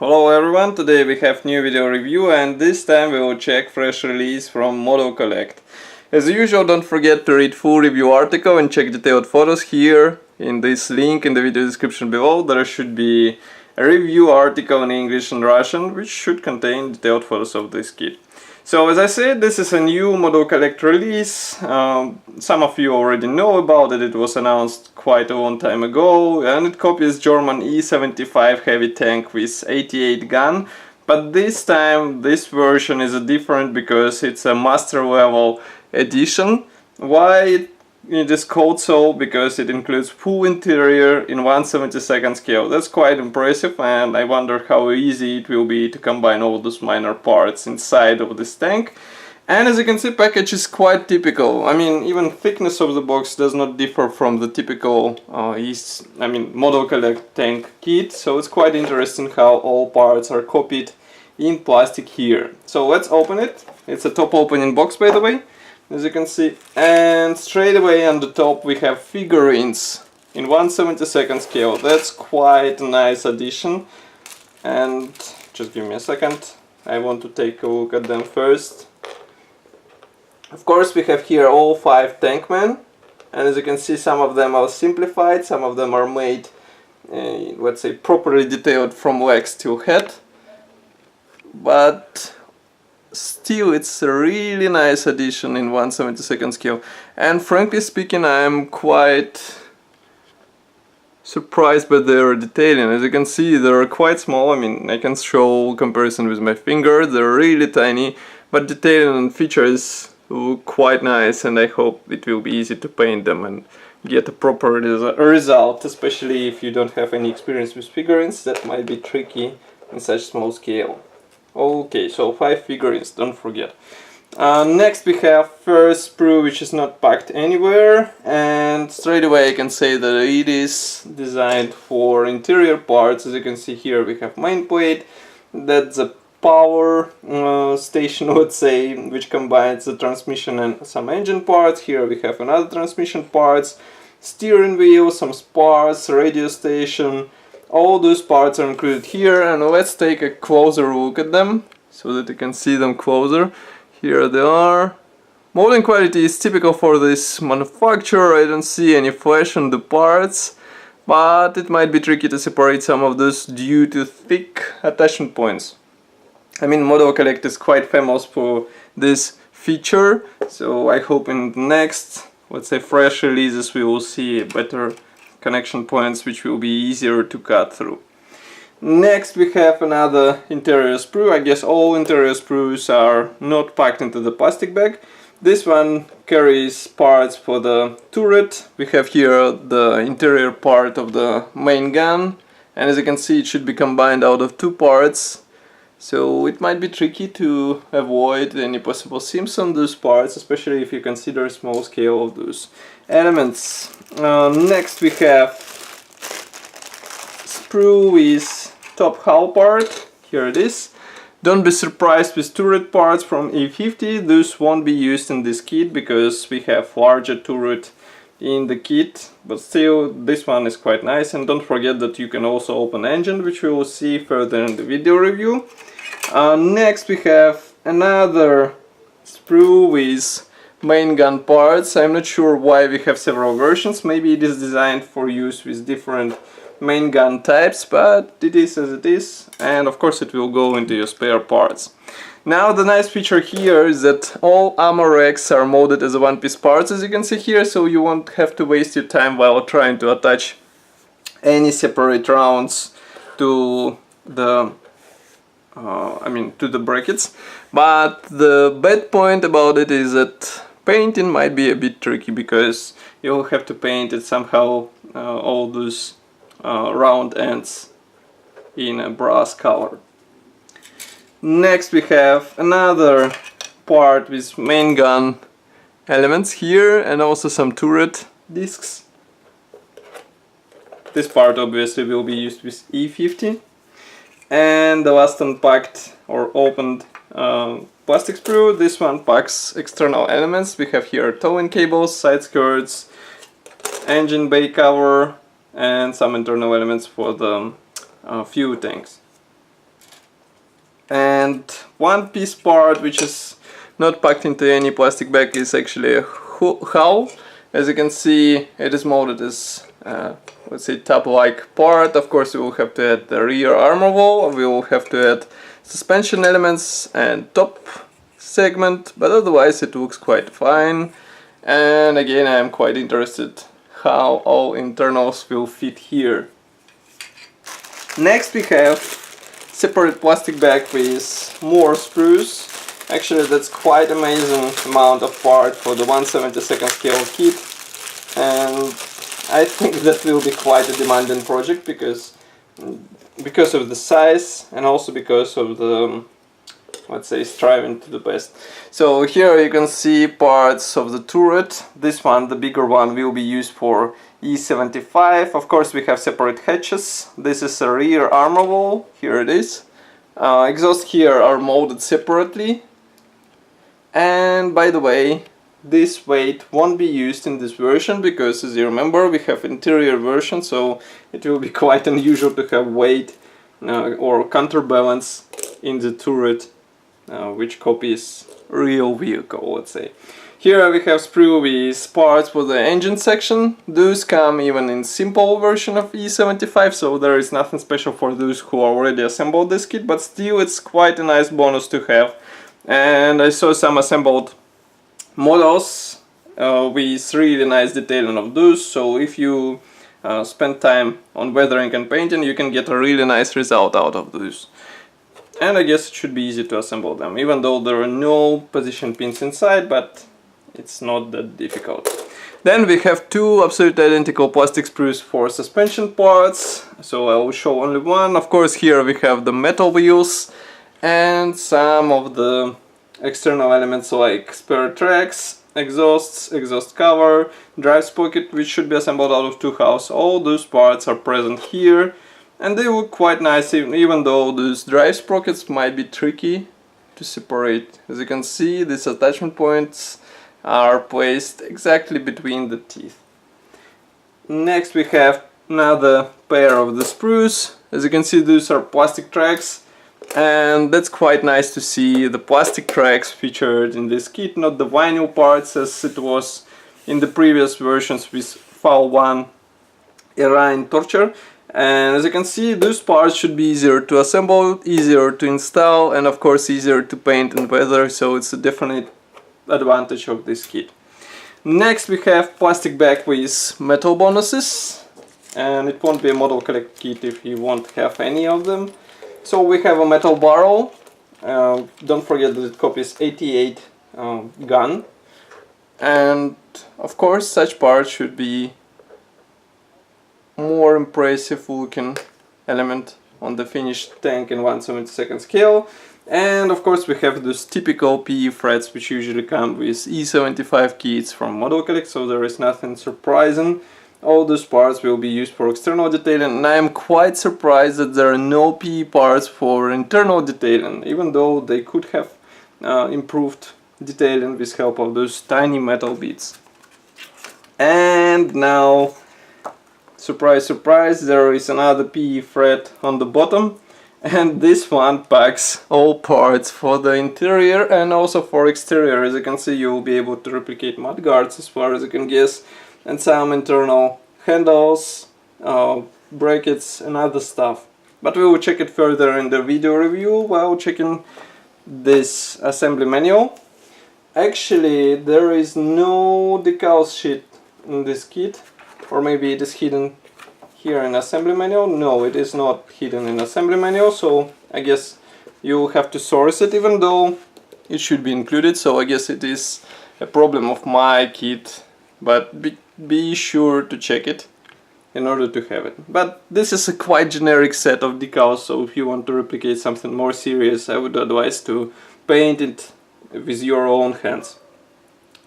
Hello everyone, today we have new video review and this time we will check fresh release from Modelcollect. As usual, don't forget to read full review article and check detailed photos here in this link in the video description below. There should be a review article in English and Russian which should contain detailed photos of this kit. So as I said, this is a new Modelcollect release. Some of you already know about it. It was announced quite a long time ago and it copies German E-75 heavy tank with 88 gun. But this time this version is different because it's a master level edition. Why it is called so? Because it includes full interior in 1/72 scale. That's quite impressive and I wonder how easy it will be to combine all those minor parts inside of this tank. And as you can see, package is quite typical. I mean, even thickness of the box does not differ from the typical Modelcollect tank kit. So it's quite interesting how all parts are copied in plastic here. So let's open it. It's a top opening box, by the way, as you can see, and straight away on the top we have figurines in 1/72 scale. That's quite a nice addition, and just give me a second, I want to take a look at them first. Of course we have here all 5 tankmen, and as you can see, some of them are simplified, some of them are made let's say properly detailed from legs to head, but still it's a really nice addition in 1/72 scale. And frankly speaking, I am quite surprised by their detailing. As you can see, they're quite small. I mean, I can show comparison with my finger. They're really tiny, but detailing and features look quite nice, and I hope it will be easy to paint them and get a proper result, especially if you don't have any experience with figurines. That might be tricky in such small scale. Okay, so 5 figurines, don't forget. Next we have first sprue, which is not packed anywhere, and straight away I can say that it is designed for interior parts. As you can see here, we have main plate. That's a power station, let's say, which combines the transmission and some engine parts. Here we have another transmission parts, steering wheel, some spars, radio station. All those parts are included here, and let's take a closer look at them so that you can see them closer. Here they are. Molding quality is typical for this manufacturer. I don't see any flash on the parts, but it might be tricky to separate some of those due to thick attachment points. I mean, Modelcollect is quite famous for this feature, so I hope in the next, let's say, fresh releases we will see better connection points which will be easier to cut through. Next we have another interior sprue. I guess all interior sprues are not packed into the plastic bag. This one carries parts for the turret. We have here the interior part of the main gun, and as you can see, it should be combined out of 2 parts. So it might be tricky to avoid any possible seams on those parts, especially if you consider small scale of those elements. Next we have sprue with top hull part. Here it is. Don't be surprised with turret parts from E50. Those won't be used in this kit because we have larger turret in the kit, but still this one is quite nice. And don't forget that you can also open engine, which we will see further in the video review. Next we have another sprue with main gun parts. I'm not sure why we have several versions. Maybe it is designed for use with different main gun types, but it is as it is, and of course it will go into your spare parts. Now the nice feature here is that all ammo racks are molded as one-piece parts, as you can see here, so you won't have to waste your time while trying to attach any separate rounds to the to the brackets. But the bad point about it is that painting might be a bit tricky because you'll have to paint it somehow, all those round ends in a brass color. Next we have another part with main gun elements here and also some turret discs. This part obviously will be used with E50. And the last unpacked or opened plastic sprue. This one packs external elements. We have here towing cables, side skirts, engine bay cover, and some internal elements for the fuel tanks. And one piece part which is not packed into any plastic bag is actually a hull. As you can see, it is molded as let's say top-like part. Of course, we will have to add the rear armor wall, we will have to add suspension elements and top segment, but otherwise it looks quite fine. And again, I am quite interested how all internals will fit here. Next we have separate plastic bag with more sprues. Actually, that's quite amazing amount of part for the 1/72 scale kit, and I think that will be quite a demanding project because of the size and also because of the, let's say, striving to the best. So here you can see parts of the turret. This one, the bigger one, will be used for E-75. Of course, we have separate hatches. This is a rear armor wall. Here it is. Exhaust here are molded separately. And by the way, this weight won't be used in this version because, as you remember, we have interior version, so it will be quite unusual to have weight or counterbalance in the turret which copies real vehicle, let's say. Here we have sprue with parts for the engine section. Those come even in simple version of E-75, so there is nothing special for those who already assembled this kit, but still it's quite a nice bonus to have. And I saw some assembled models with really nice detailing of those, so if you spend time on weathering and painting, you can get a really nice result out of those. And I guess it should be easy to assemble them, even though there are no position pins inside, but it's not that difficult. Then we have two absolutely identical plastic sprues for suspension parts, so I will show only one. Of course, here we have the metal wheels and some of the external elements like spare tracks, exhausts, exhaust cover, drive sprocket, which should be assembled out of two halves. All those parts are present here, and they look quite nice, even though those drive sprockets might be tricky to separate. As you can see, these attachment points are placed exactly between the teeth. Next we have another pair of the sprues. As you can see, those are plastic tracks, and that's quite nice to see the plastic tracks featured in this kit, not the vinyl parts as it was in the previous versions with FAL 1 era in Torture. And as you can see, those parts should be easier to assemble, easier to install, and of course easier to paint and weather, so it's a definite advantage of this kit. Next we have plastic bag with metal bonuses, and it won't be a Modelcollect kit if you won't have any of them. So we have a metal barrel, don't forget that it copies 88 gun, and of course such parts should be more impressive looking element on the finished tank in 1/72 scale. And of course we have those typical PE threads which usually come with E-75 kits from Modelcollect, so there is nothing surprising. All those parts will be used for external detailing, and I am quite surprised that there are no PE parts for internal detailing, even though they could have improved detailing with help of those tiny metal bits. And now, surprise surprise, there is another PE thread on the bottom, and this one packs all parts for the interior and also for exterior. As you can see, you will be able to replicate mud guards as far as you can guess, and some internal handles, brackets and other stuff. But we will check it further in the video review while checking this assembly manual. Actually, there is no decal sheet in this kit, or maybe it is hidden here in assembly manual. No, it is not hidden in assembly manual, so I guess you have to source it, even though it should be included. So I guess it is a problem of my kit, but be sure to check it in order to have it. But this is a quite generic set of decals, so if you want to replicate something more serious, I would advise to paint it with your own hands.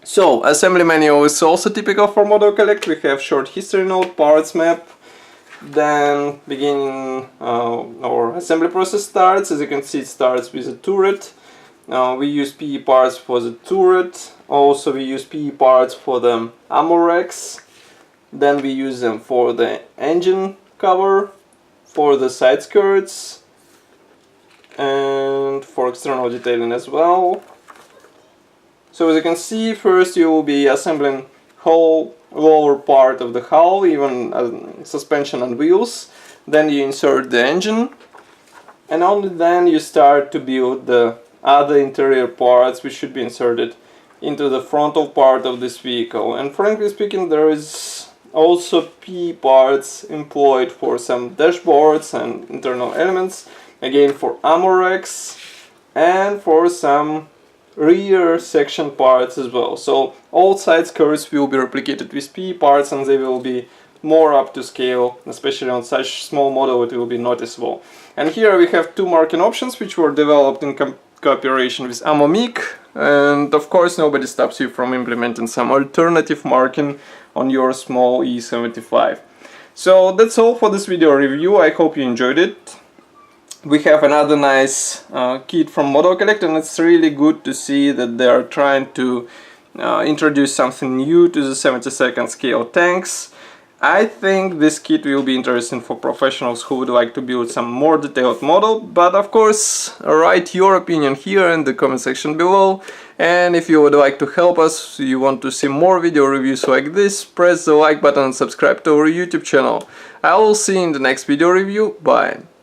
So, assembly manual is also typical for Modelcollect. We have short history note, parts map, then beginning our assembly process starts. As you can see, it starts with a turret. We use PE parts for the turret. Also we use PE parts for the ammo racks. Then we use them for the engine cover, for the side skirts, and for external detailing as well. So as you can see, first you will be assembling whole lower part of the hull, even suspension and wheels. Then you insert the engine, and only then you start to build the other interior parts which should be inserted into the frontal part of this vehicle. And frankly speaking, there is also P parts employed for some dashboards and internal elements, again for armor racks and for some rear section parts as well. So all side skirts will be replicated with P parts, and they will be more up to scale, especially on such small model it will be noticeable. And here we have two marking options which were developed in cooperation with AMOMIC, and of course nobody stops you from implementing some alternative marking on your small E-75. So that's all for this video review. I hope you enjoyed it. We have another nice kit from Modelcollect, and it's really good to see that they are trying to introduce something new to the 72nd scale tanks. I think this kit will be interesting for professionals who would like to build some more detailed model, but of course write your opinion here in the comment section below. And if you would like to help us, you want to see more video reviews like this, press the like button and subscribe to our YouTube channel. I will see you in the next video review. Bye!